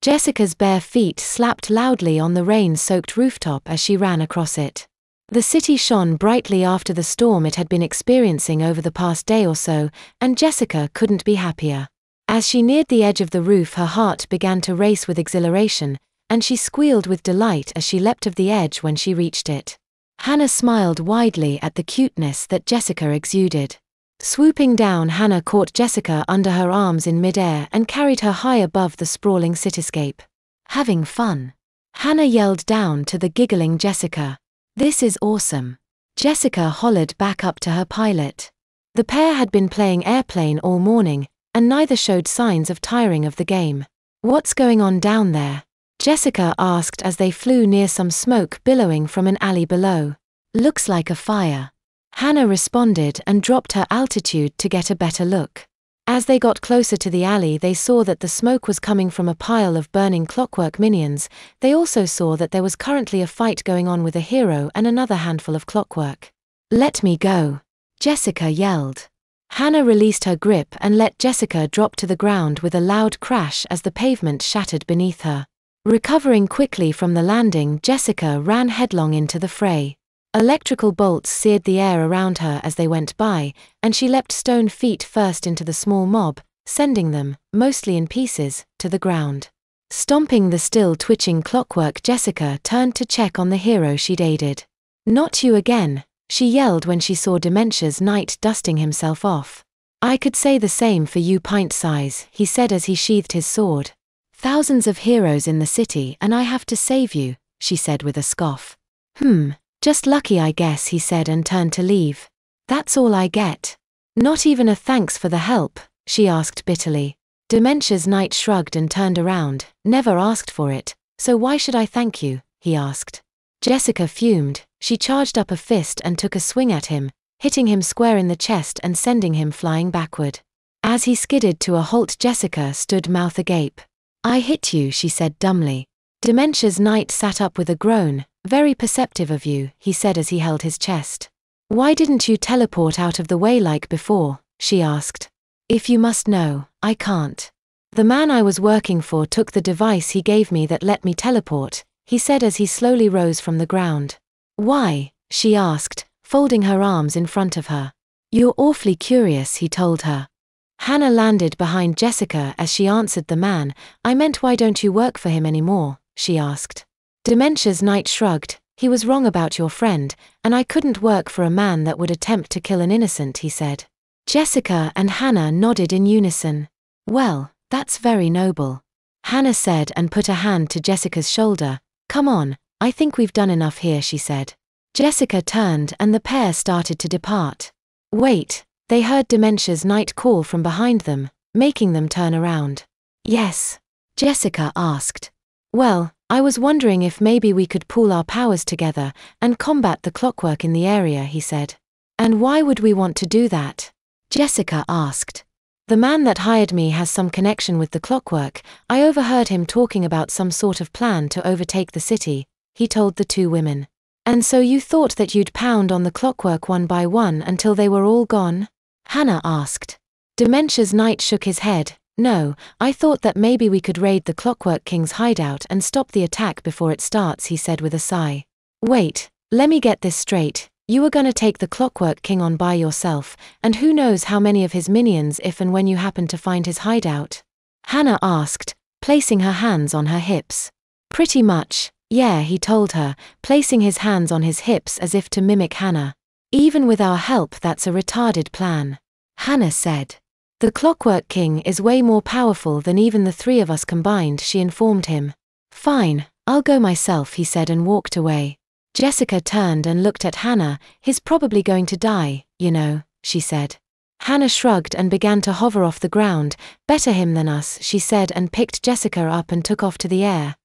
Jessica's bare feet slapped loudly on the rain-soaked rooftop as she ran across it. The city shone brightly after the storm it had been experiencing over the past day or so, and Jessica couldn't be happier. As she neared the edge of the roof, her heart began to race with exhilaration, and she squealed with delight as she leapt off the edge when she reached it. Hannah smiled widely at the cuteness that Jessica exuded. Swooping down, Hannah caught Jessica under her arms in midair and carried her high above the sprawling cityscape. "Having fun?" Hannah yelled down to the giggling Jessica. "This is awesome," Jessica hollered back up to her pilot. The pair had been playing airplane all morning, and neither showed signs of tiring of the game. "What's going on down there?" Jessica asked as they flew near some smoke billowing from an alley below. "Looks like a fire," Hannah responded and dropped her altitude to get a better look. As they got closer to the alley, they saw that the smoke was coming from a pile of burning clockwork minions. They also saw that there was currently a fight going on with a hero and another handful of clockwork. "Let me go," Jessica yelled. Hannah released her grip and let Jessica drop to the ground with a loud crash as the pavement shattered beneath her. Recovering quickly from the landing, Jessica ran headlong into the fray. Electrical bolts seared the air around her as they went by, and she leapt stone feet first into the small mob, sending them, mostly in pieces, to the ground. Stomping the still twitching clockwork, Jessica turned to check on the hero she'd aided. "Not you again," she yelled when she saw Dementia's knight dusting himself off. "I could say the same for you, pint-size," he said as he sheathed his sword. "Thousands of heroes in the city and I have to save you," she said with a scoff. Just lucky I guess," he said and turned to leave. "That's all I get." "Not even a thanks for the help?" she asked bitterly. Dementia's knight shrugged and turned around. "Never asked for it, so why should I thank you?" he asked. Jessica fumed. She charged up a fist and took a swing at him, hitting him square in the chest and sending him flying backward. As he skidded to a halt, Jessica stood mouth agape. "I hit you," she said dumbly. Dementia's knight sat up with a groan. "Very perceptive of you," he said as he held his chest. "Why didn't you teleport out of the way like before?" she asked. "If you must know, I can't. The man I was working for took the device he gave me that let me teleport," he said as he slowly rose from the ground. "Why?" she asked, folding her arms in front of her. "You're awfully curious," he told her. Hannah landed behind Jessica as she answered the man. "I meant, why don't you work for him anymore?" she asked. Dementia's knight shrugged. "He was wrong about your friend, and I couldn't work for a man that would attempt to kill an innocent," he said. Jessica and Hannah nodded in unison. "Well, that's very noble," Hannah said and put a hand to Jessica's shoulder. "Come on, I think we've done enough here," she said. Jessica turned and the pair started to depart. "Wait," they heard Dementia's knight call from behind them, making them turn around. "Yes?" Jessica asked. "Well, I was wondering if maybe we could pool our powers together and combat the clockwork in the area," he said. "And why would we want to do that?" Jessica asked. "The man that hired me has some connection with the clockwork. I overheard him talking about some sort of plan to overtake the city," he told the two women. "And so you thought that you'd pound on the clockwork one by one until they were all gone?" Hannah asked. Dementia's knight shook his head. "No, I thought that maybe we could raid the Clockwork King's hideout and stop the attack before it starts," he said with a sigh. "Wait, let me get this straight. You were gonna take the Clockwork King on by yourself, and who knows how many of his minions if and when you happen to find his hideout?" Hannah asked, placing her hands on her hips. "Pretty much, yeah," he told her, placing his hands on his hips as if to mimic Hannah. "Even with our help, that's a retarded plan," Hannah said. "The Clockwork King is way more powerful than even the three of us combined," she informed him. "Fine, I'll go myself," he said and walked away. Jessica turned and looked at Hannah. "He's probably going to die, you know," she said. Hannah shrugged and began to hover off the ground. "Better him than us," she said and picked Jessica up and took off to the air.